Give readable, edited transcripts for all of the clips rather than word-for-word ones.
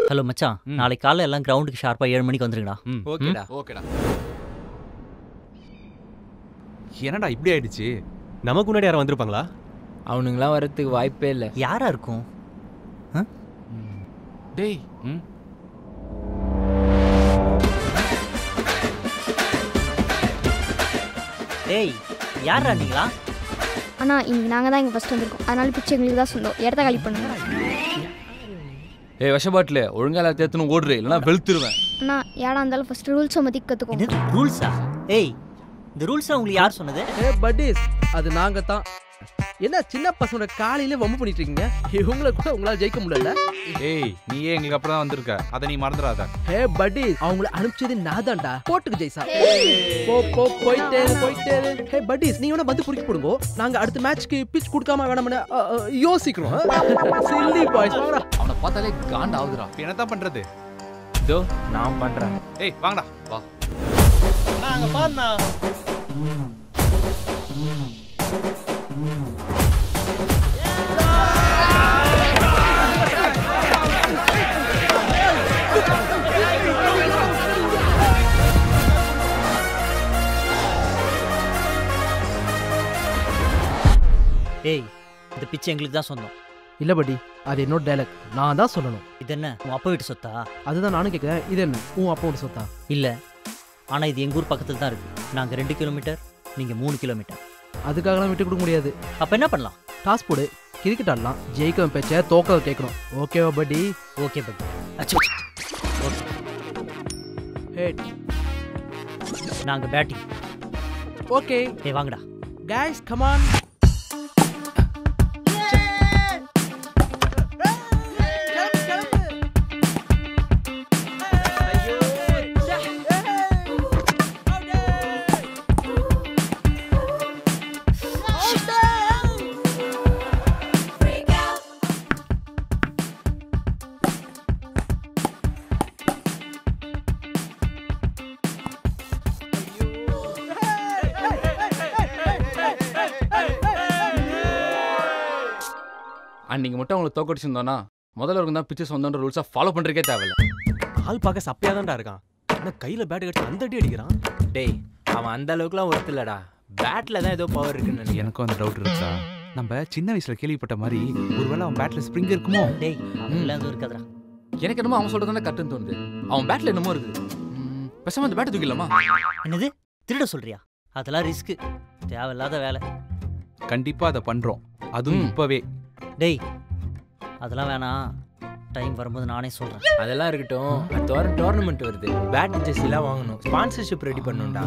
Hello மச்சான், நாளைக்கு காலைல எல்லாம் கிரவுண்டுக்கு ஷார்ப்பா 7 மணிக்கு வந்துருங்கடா. ஓகேடா. என்னடா இப்படி ஆயிடுச்சு? நமக்கு முன்னாடி யாரும் வந்திருப்பாங்களா? அவனுங்களாம் வரதுக்கு வாய்ப்பே இல்லை. யாரா இருக்கும்? டேய் டேய் யாரா நீங்களா? அண்ணா இன்னைக்கு நாங்கள் தான் இங்கே ஃபஸ்ட் வந்திருக்கோம், அதனால பிச்சை எங்களுக்கு தான் சொந்தம். இடத்த காலி பண்ணுங்க. ஏய் விஷபாட்டில் ஒழுங்கா எல்லாத்தையும் தேத்துன்னு ஓடுறே, இல்லைனா வெளுத்துருவேன். அண்ணா ஏடா இருந்தாலும் ஃபஸ்ட் ரூல்ஸை மதி கற்றுக்கோங்க. இது ரூல்ஸா? ஏய் இந்த ரூல்ஸை உங்களுக்கு யார் சொன்னது? பட்டீஸ் அது நாங்கள் தான். என்ன சின்ன பசங்களோட காலையில வம்பு பண்ணிட்டு இருக்கீங்க? இவங்களை கூட உங்களால் ஜெயிக்க முடியல. ஏய் நீயே எங்களுக்கு அப்புறம் தான் வந்திருக்க, அதை நீ மறந்துடாத. ஹே பட்டீஸ் அவங்கள அனுப்பிச்சது நான் தான்டா. போட்டுக்கு ஜெய்சா. போயிட்டே. ஹே பட்டீஸ் நீங்க வேணா வந்து குறுக்கி போடுங்க. நாங்க அடுத்த மேட்ச்க்கு பிட்ச் கொடுக்காம வேணாம்னு யோசிக்கிறோம். சில்லி பாய்ஸ் வாங்கடா. அவனை பார்த்தாலே காண்ட் ஆகுதுடா. என்னதான் பண்றது? இதோ நான் பண்றேன். ஏய் வாங்கடா வா. நாங்க பாருண்ணா. ஏய் இந்த பிச்சை எங்களுக்கு தான் சொந்தம். இல்ல பட்டி அது என்னோட டைலாக், நான் தான் சொல்லணும். இது என்ன உன் அப்பா வீட்டு சொத்தா? அதுதான் நானும் கேட்குறேன். இது என்ன உன் அப்பாவோட சொத்தா? இல்லை, ஆனால் இது எங்கள் ஊர் பக்கத்தில் தான் இருக்குது. நாங்கள் 2 கிலோமீட்டர், நீங்கள் 3 கிலோமீட்டர். அதுக்காகலாம் விட்டு கொடுக்க முடியாது. அப்போ என்ன பண்ணலாம்? டாஸ் போடு, கிரிக்கெட் ஆடலாம். ஜெயிக்க பேச்ச தோக்க கேட்கணும். ஓகேவா பட்டி? ஓகே பட்டி. அச்சு ஓகே. ஹேட் நாங்கள் பேட்டிங். ஓகே ஏய் வாங்கடா. guys come on. அன்னைக்கு மட்டும் அவங்களை தோக்கடிச்சிருந்தோன்னா முதல்ல இருக்கும் தான் பிச்சர்ஸ் வந்தோன்ற ரூல்ஸை ஃபாலோ பண்ணுறதுக்கே தேவையில்ல. ஆள் பார்க்க சப்பையா தான்டா இருக்கான், ஆனால் கையில் பேட்டு கட்டி அந்த அடி அடிக்கிறான். டேய் அவன் அந்த அளவுக்குலாம் ஒர்த் இல்லடா. பேட்டில் தான் ஏதோ பவர் இருக்குன்னு நினைக்கிறேன். எனக்கும் அந்த டவுட் இருக்கா? நம்ம சின்ன வயசுல கேள்விப்பட்ட மாதிரி ஒருவேளை அவன் பேட்ல ஸ்ப்ரிங் இருக்குமோ? டேய் அதெல்லாம் எதுவும் இருக்காதுடா. எனக்கு என்னமோ அவன் சொல்கிறது தானே கரெக்டுன்னு தோணுது. அவன் பேட்டில் என்னமோ இருக்குது. பேசாம அந்த பேட்டை தூக்கிடலாமா? என்னது திருட சொல்றியா? அதெல்லாம் ரிஸ்க்கு, தேவையில்லாத வேலை. கண்டிப்பா அதை பண்றோம், அதுவும் இப்பவே. டேய் அதெல்லாம் வேணாம், டைம் வரும்போது நானே சொல்கிறேன். அதெல்லாம் இருக்கட்டும். அடுத்த வாரம் டோர்னமெண்ட் வருது, பேட் ஜெர்சிலாம் வாங்கணும், ஸ்பான்சர்ஷிப் ரெடி பண்ணணும்டா.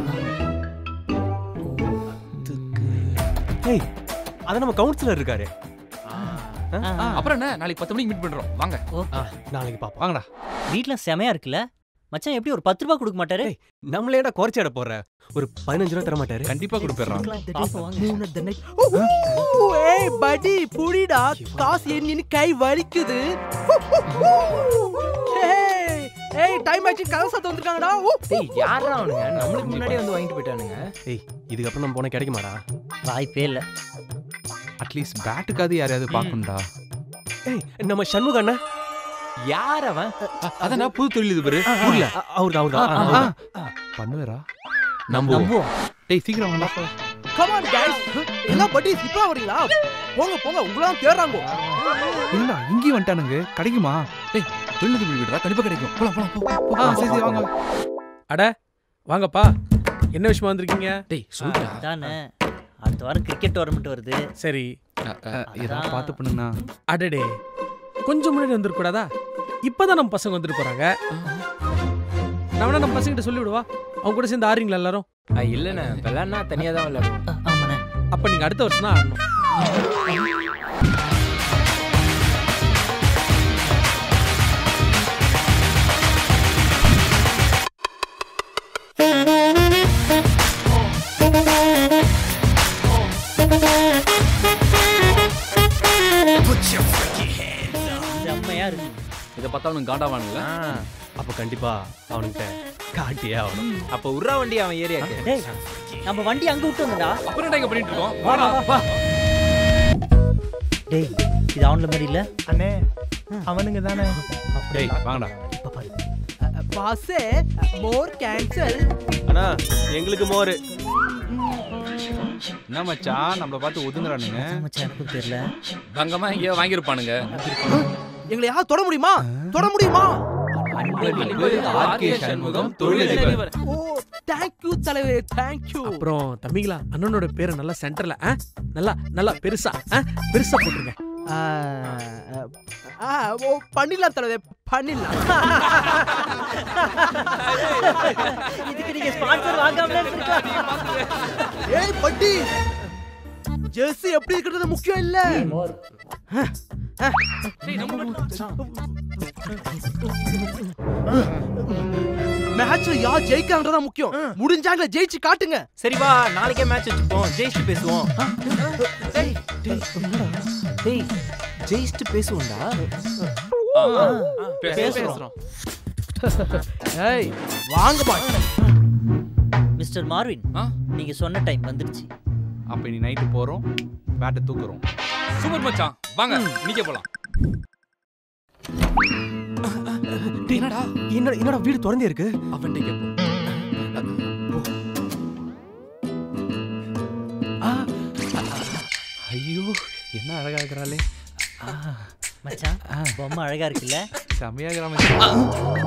ஏய் அதான் நம்ம கவுன்சிலர் இருக்காரு. அப்புறம் என்ன, நாளைக்கு 10 மணிக்கு மீட் பண்ணுறோம் வாங்க. ஓகே நாளைக்கு பாப்போம். வாங்கடா. வீட்டில் செமையா இருக்குல்ல மச்சான்? எப்படி ஒரு 10 ரூபா கொடுக்க மாட்டாரு? நம்மளேடா குறைச்சாட போற, ஒரு 15 ரூபா தர மாட்டாரு. கண்டிப்பா கொடுத்துறோம். ஏய் படி புடிடா, காசு எண்ணின்னு கை வலிக்குது. ஏய் டைம் ஆச்சு, கதை சத்தம் வந்துட்டாங்கடா. டேய் யாரா அவனுங்க? நம்மளுக்கு முன்னாடியே வந்து வாங்கிட்டு போயிட்டானுங்க. ஏய் இதுக்கப்புறம் நம்ம போன கிடைக்குமாடா? வாய்ப்பே இல்லை. அட்லீஸ்ட் பேட்டுக்காவது யாரையாவது பார்க்கணும்டா. ஏய் நம்ம சண்முக அண்ணா. யார் அவன்? அதான் புது தொழில் இது பேரு. அவர்தான் பண்ணுவேரா? நம்புவோம். டேய் சீக்கிரம் வாங்கடா. கம் ஆன் गाइस, எல்லாம் பட்டி சிப்பா வரீங்களா? போங்க உங்களாம் தேறாங்க. இல்ல இங்கேயும் வந்துட்டானுங்க, கிடைக்குமா? டேய் தொழில் இப்படி விடுறா, கண்டிப்பா கிடைக்கும். போலாம். சரி வாங்க. அட வாங்கப்பா, என்ன விஷயமா வந்திருக்கீங்க? டேய் சொல்லுடா. தானே அடுத்த வாரம் கிரிக்கெட் டோர்னமெண்ட் வருது. சரி ஏதாவது பார்த்து பண்ணுங்கண்ணா. அடடே கொஞ்சம் முன்னாடி வந்துருக்கூடாதா? இப்பதான் நம்ம பசங்க வந்துட்டு போறாங்க. நான் வேணா நம்ம பசங்கிட்ட சொல்லி விடுவா, அவங்க கூட சேர்ந்து ஆடுறீங்களா எல்லாரும்? இல்லைண்ணே, விளையாடுனா தனியாக தான் விளையாடுவோம். ஆமாண்ணே. அப்ப நீங்க அடுத்த வருஷம் தான் ஆடணும். செம்மையா இருக்கு. இதை பார்த்தா அவனுக்கு காண்டாவானுங்களா? அப்ப கண்டிப்பா அவனுக்கிட்ட காட்டியே ஆகணும். அப்போ உர்றா வண்டி அவன் ஏரியாக்கு. டேய் நம்ம வண்டி அங்க விட்டு வந்தடா. அப்புறம் என்ன பண்ணிட்டு இருக்கோம்? வா. டேய் இது அவன்ல மாதிரி இல்ல அண்ணே அவனுங்க தானே. டேய் வாங்கடா. பாஸே மோர் கேன்சல். அண்ணா எங்களுக்கு மோர். என்ன மச்சான் நம்மள பார்த்து ஒதுங்குறானுங்க. மச்சான் எனக்கு தெரியல. பங்கமா எங்கேயோ வாங்கியிருப்பானுங்க. எங்களை யாராவது தொட முடியுமா? தொட முடியுமா? ஆர்கே சண்முகம் தொழிலதிபர். ஓ தேங்க்யூ தலைவரே, தேங்க்யூ. அப்புறம் தம்பிங்களா, அண்ணனோட பேரை நல்லா சென்டர்ல நல்லா நல்லா பெருசா பெருசா போட்டுருங்க. ஓ பண்ணிடலாம் தலைவரே, பண்ணிடலாம். இதுக்கு நீங்க ஸ்பான்சர் வாங்காமலே இருக்கலாம். ஏய் பட்டி, ஜெர்சி எப்படி இருக்கிறது முக்கியம் இல்ல. மேட்ச்ல யார் ஜெயிக்காங்கறதா முக்கியம். முடிஞ்சாங்க ஜெயிச்சு காட்டுங்க. சரி வா, நாளைக்கே மேட்ச் வச்சுப்போம், ஜெயிச்சு பேசுவோம். டேய் ஜெயிச்சு பேசுவோம்டா. பேசுறோம். ஏய் வாங்க பா. மிஸ்டர் மார்வின், நீங்க சொன்ன டைம் வந்துருச்சு. அப்ப நீ நைட்டு போறோம், பேட்டை தூக்குறோம். சூப்பர் மச்சான், வாங்க நீங்க போலாம். என்னடா என்னடா வீடு திறந்தே இருக்கு. அவன்கிட்ட கேப்போம். ஐயோ என்ன அழகா இருக்கிறாளே. மச்சான் பொம்மை அழகா இருக்குல்ல. செமையா இருக்கிற மச்சான்.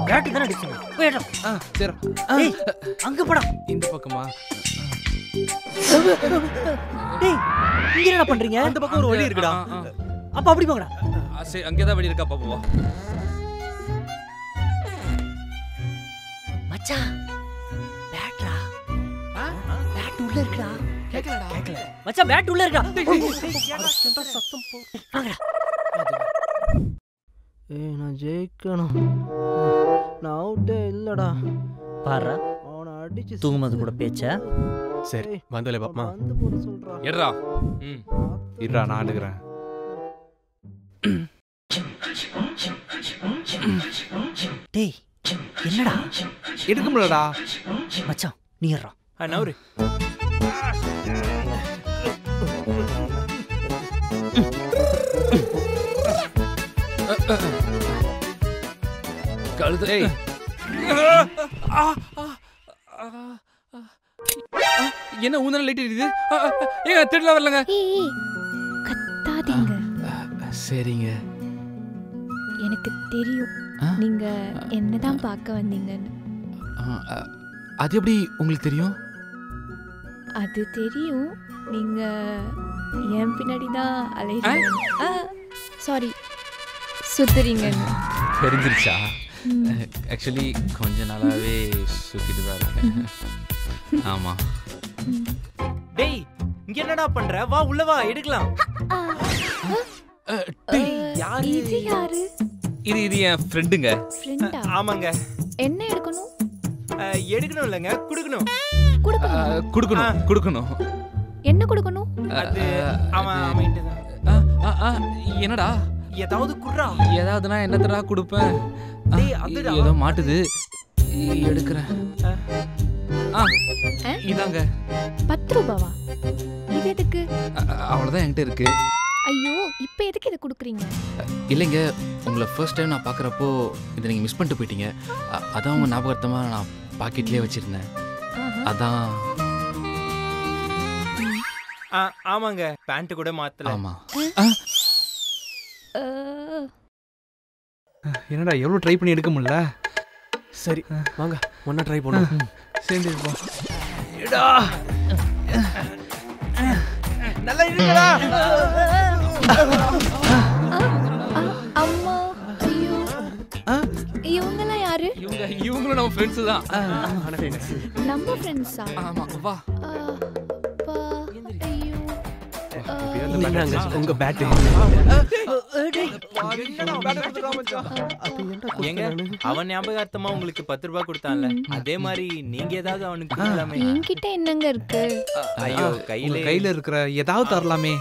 பேட்டு தான அடிச்சோம். போய்டா. சரி டேய் அங்க போடா. இந்த பக்கமா. டேய் இங்க என்ன பண்றீங்க? அந்த பக்கம் ஒரு வழி இருக்குடா. அப்ப அப்படி போங்கடா. சரி அங்கேதான் வழி இருக்கா பாப்போம். மச்சான் பேட்ரா. பேட் உள்ள இருக்குடா. கேக்கலடா. மச்சான் பேட் உள்ள இருக்கா. சத்தம் போ. வாங்கடா. ஏய் நான் ஜெயிக்கணும். நான் அவுட்டே இல்லடா. பாரு அவனை அடிச்சு தூங்கும்போது கூட பேச்சா. சரி வந்தலே பாப்பா. வந்து போட சொல்றா. எட்ரா. இருடா நான் எடுக்கிறேன். டேய் என்னடா எடுக்க முடியலடா. மச்சான் நீ ஏறா. நவுரு. கழுதை. என்ன ஊந்தன லைட் எரியுது? ஏங்க திருடல வரலங்க. ஏய் கத்தாதீங்க. சரிங்க. எனக்கு தெரியும் நீங்க என்னதான் பார்க்க வந்தீங்கன்னு. அது எப்படி உங்களுக்கு தெரியும்? அது தெரியும், நீங்க என் பின்னாடி தான் அலைறீங்க. சாரி சுத்துறீங்கன்னு. தெரிஞ்சிருச்சா? ஆக்சுவலி கொஞ்ச நாளாவே சுத்திட்டு தான் இருக்கேன். ஆமா. டேய் இங்க என்னடா பண்ற? வா உள்ள வா, எடுக்கலாம். இது யாரு? இது என் ஃப்ரெண்டுங்க. ஃப்ரெண்டா? ஆமாங்க. என்ன எடுக்கணும்? எடுக்கணும் இல்லங்க, குடுக்கணும். கொடுக்கணும். என்ன கொடுக்கணும்? அது அவன்கிட்ட தான். என்னடா ஏதாவது குடுறா. ஏதாவதுனா என்னத்தடா கொடுப்பேன்? டேய் அதுடா. ஏதோ மாட்டுது, எடுக்கிறேன். இதாங்க 10 ரூபாவா? இது எதுக்கு? அவ்வளோதான் என்கிட்ட இருக்கு. ஐயோ இப்போ எதுக்கு இதை கொடுக்குறீங்க? இல்லைங்க, உங்களை ஃபர்ஸ்ட் டைம் நான் பார்க்குறப்போ இதை நீங்கள் மிஸ் பண்ணிட்டு போயிட்டீங்க. அதான் உங்கள் ஞாபகத்தமாக நான் பாக்கெட்லேயே வச்சுருந்தேன். அதான். ஆமாங்க, பேண்ட் கூட மாத்தல. ஆமா. என்னடா எவ்வளவு ட்ரை பண்ணி எடுக்க முடியல. சரி வாங்க ஒண்ணா ட்ரை பண்ணுவோம். சேர்ந்து போ. எடா நல்லா இருக்குடா. அம்மா ஐயோ. இவங்கலாம் யாரு? இவங்களும் நம்ம ஃப்ரெண்ட்ஸ் தான். நம்ம ஃப்ரெண்ட்ஸா? ஆமா வா. ஐயோ உங்க பேட். ஏங்க அவன் ஞாபகார்த்தமா உங்களுக்கு 10 ரூபாய் கொடுத்தான்ல, அதே மாதிரி நீங்க ஏதாவது அவனுக்கு கொடுக்கலாமே. என்கிட்ட என்னங்க இருக்கு? ஐயோ கையில இருக்கிற ஏதாவது தரலாமே.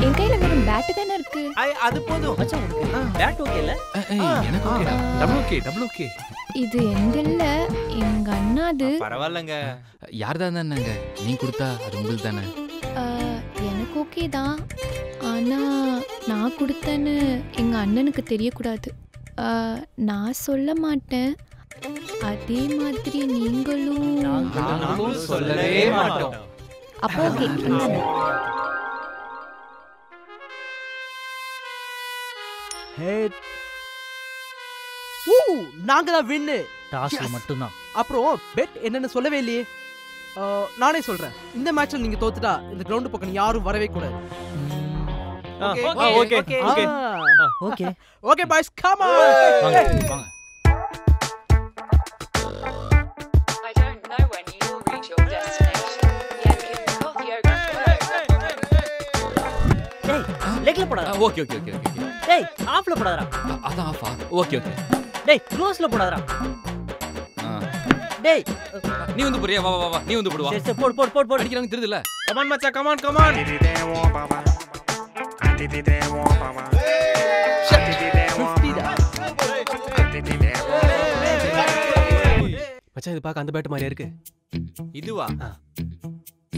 என் கையில வெறும் பேட் தானே இருக்கு. அது போதும் மச்சான். உனக்கு பேட் ஓகேல? எனக்கு ஓகேடா. Double okay. இது எங்கல்ல எங்க அண்ணாது. பரவாயில்லங்க. யார் தான் என்னங்க, நீ கொடுத்தா அது உங்களுக்கு தானே. எனக்கு எனக்கு ஓகே தான். ஆனால் நான் கொடுத்தேன்னு எங்கள் அண்ணனுக்கு தெரியக்கூடாது. நான் சொல்ல மாட்டேன். அதே மாதிரி நீங்களும் சொல்லவே மாட்டோம். அப்போ ஓகே. நாங்க தான் வின்னு. டாஸ்ல மட்டும்தான். அப்புறம் பெட் என்னன்னு சொல்லவே இல்லையே. நானே சொல்றேன். இந்த மேட்ச்ல நீங்க தோத்துட்டா இந்த கிரவுண்ட் பக்கம் யாரும் வரவே கூடாது. Okay okay okay okay boys come on. வாங்க வாங்க. I don't know when you will reach your destination. டேய் லெக்ல போடாதடா. Okay okay okay okay. டேய் ஆஃப்ல போடாதடா. அதான் ஆஃபா? Okay okay. டேய் க்ளோஸ்ல போடாதடா. டேய் நீ வந்து போறியா? வா வா வா நீ வந்து போடுவா. சரி சரி போடு போடு போடு போடு. அடிக்கறாங்க தெரியுதுல. கமான் மச்சான் கமான் கமான். மச்சான் இது பார்க்க அந்த பேட் மாதிரியா இருக்கு. இதுவா?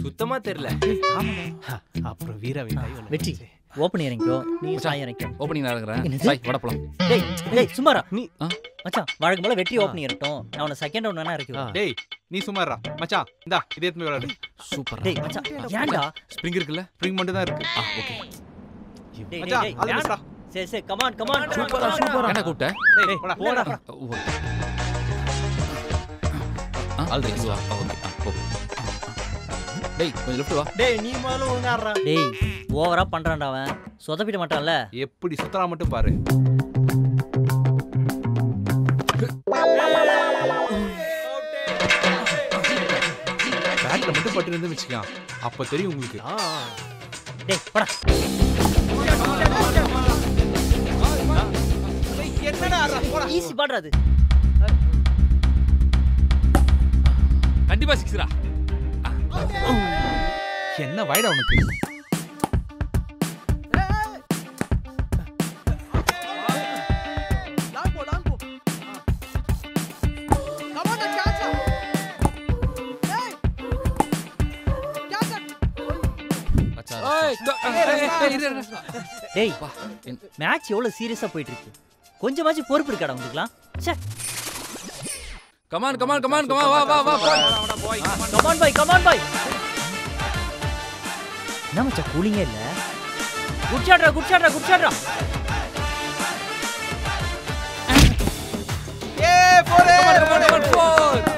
சுத்தமா தெரியல. அப்புறம் வீராவின் கை ஒண்ணு வெற்றி ஓபன் இறங்கிக்கோ. நீ சாய் இறங்கிக்கோ. ஓபனிங் நான் இருக்கறேன். என்னது? சாய் வட போலாம். டேய் டேய் சும்மாரா. நீ மச்சான் வழக்கம் போல வெற்றி ஓபன் இறங்கட்டும். நான் உன செகண்ட் ரவுண்ட் வேணா இறக்கி விடுறேன். டேய் நீ சும்மா இருடா மச்சான். இந்தா இதே எடுத்து விளையாடு. சூப்பர். டேய் மச்சான் ஏன்டா? ஸ்ப்ரிங் இருக்குல்ல? ஸ்ப்ரிங் மட்டும் தான் இருக்கு. ஓகே. டேய் மச்சான் டேய் அது பெஸ்டா. சரி சரி கமான் கமான். சூப்பரா சூப்பரா. என்ன கூப்ட? டேய் போடா. போடா. ஆல்ரெடி வா. ஓகே. போ. டேய் கொஞ்சம் லெஃப்ட் வா. டேய் நீ முதல்ல ஒழுங்கா ஆடுறா. டேய் ஓவரா பண்றான்டா அவன். சொதப்பிட மாட்டான்ல. எப்படி சுத்தறா மட்டும் பாரு. பேட்ல மட்டும் பட்டு இருந்து வெச்சுக்கலாம். அப்ப தெரியும் உங்களுக்கு. டேய் போடா. என்னடா ஆறா போடா. ஈஸி பாடுறது. கண்டிப்பா சிக்ஸ்ரா. என்ன வைடா உனக்கு? டேய் மேட்ச் எவ்வளவு சீரியஸா போயிட்டு இருக்கு. கொஞ்சமாச்சு பொறுப்பு இருக்காடா உங்களுக்குலாம். ச்சே. கமான் கமான் கமான் கமான் வா வா வா கமான் பாய் கமான் பாய். என்ன மச்சான் கூலிங்கே இல்ல. குட் ஷாட்ரா குட் ஷாட்ரா குட் ஷாட்ரா. ஏ போரே. Come on come on four.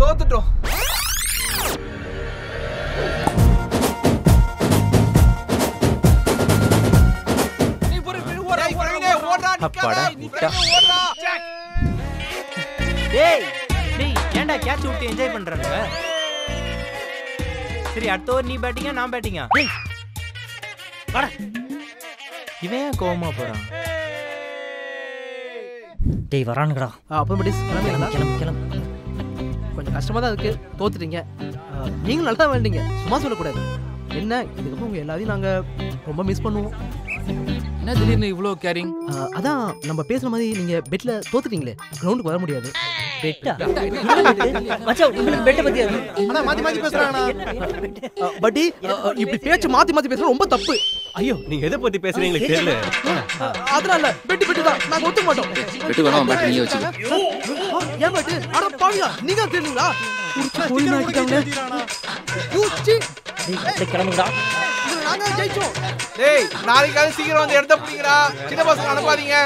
தோத்துட்டோம். டேய் டேய் ஏன்டா கேட்ச் விட்டு என்ஜாய் பண்றாங்க? சரி அடுத்த ஓவர் நீ பேட்டிங்கா நான் பேட்டிங்கா? டேய் வாடா. இவன் ஏன் கோவமா போறான்? டேய் வரானுங்கடா. அப்போ படிஸ் கிளம்பிடலாம். கிளம்பு கிளம்பு. கொஞ்சம் கஷ்டமா தான் இருக்கு. தோத்துட்டீங்க. நீங்களும் நல்லா தான் வேண்டீங்க. சும்மா சொல்லக்கூடாது. என்ன இதுக்கப்புறம் உங்க எல்லாரையும் நாங்க ரொம்ப மிஸ் பண்ணுவோம். என்ன திடீர்னு இவ்ளோ கேரிங்? அதான் நம்ம பேசுற மாதிரி நீங்க பெட்ல தோத்துட்டீங்களே, கிரவுண்டுக்கு வர முடியாது. பெட்டா? மச்சான் உங்களுக்கு பெட்ட பத்தி அண்ணா மாத்தி மாத்தி பேசுறாங்கண்ணா. பட்டி இப்படி பேச்சு மாத்தி மாத்தி பேசுறது ரொம்ப தப்பு. ஐயோ நீங்க எதை பத்தி பேசுறீங்க தெரியல. அதனால இல்ல பெட்டு பெட்டு தான் நாங்க ஒத்துக்க மாட்டோம். பெட்டு வேணாம் பேட் நீயே வச்சுக்க. ஏன் பெட்டு? அட பாவியா நீங்க தெரியுங்களா? போய் நாக்கிட்டாங்க. யூச்சி டேய் கிளம்புடா. நாங்க ஜெயிச்சோம். டேய் நாளைக்கு காலை சீக்கிரம் வந்து இடத்த புடிங்கடா. சின்ன பசங்க அனுப்பாதீங்க.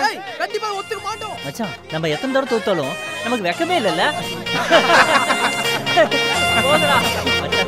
கண்டிப்பா ஒத்துக்க மாட்டோம். மச்சான் நம்ம எத்தனை தடவை தோத்தாலும் நமக்கு வெக்கமே இல்லல்ல. போங்கடா. மச்சான்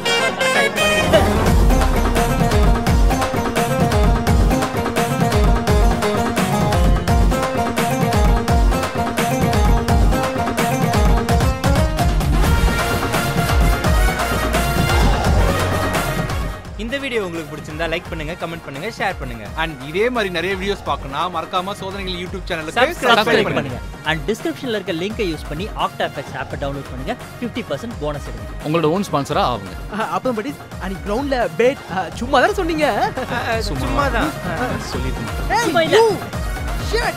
இந்த வீடியோ உங்களுக்கு பிடிச்சிருந்தா லைக் பண்ணுங்க, கமெண்ட் பண்ணுங்க, ஷேர் பண்ணுங்க. அண்ட் இதே மாதிரி நிறைய வீடியோஸ் பார்க்கணும் மறக்காம சோதனைகள் யூடியூப் சேனலுக்கு சப்ஸ்கிரைப் பண்ணுங்க. அண்ட் டிஸ்கிரிப்ஷன்ல இருக்க லிங்கை யூஸ் பண்ணி ஆக்டாஃபெக்ஸ் ஆப்பை டவுன்லோட் பண்ணுங்க. 50% போனஸ் எடுங்க. உங்களோட ஓன் ஸ்பான்சரா ஆகுங்க. அப்போ படிஸ் அன்னைக்கு கிரவுண்ட்ல பேட் சும்மா தானே சொன்னீங்க? சும்மாதான் சொல்லிருக்கேன். Hey, you! Shit!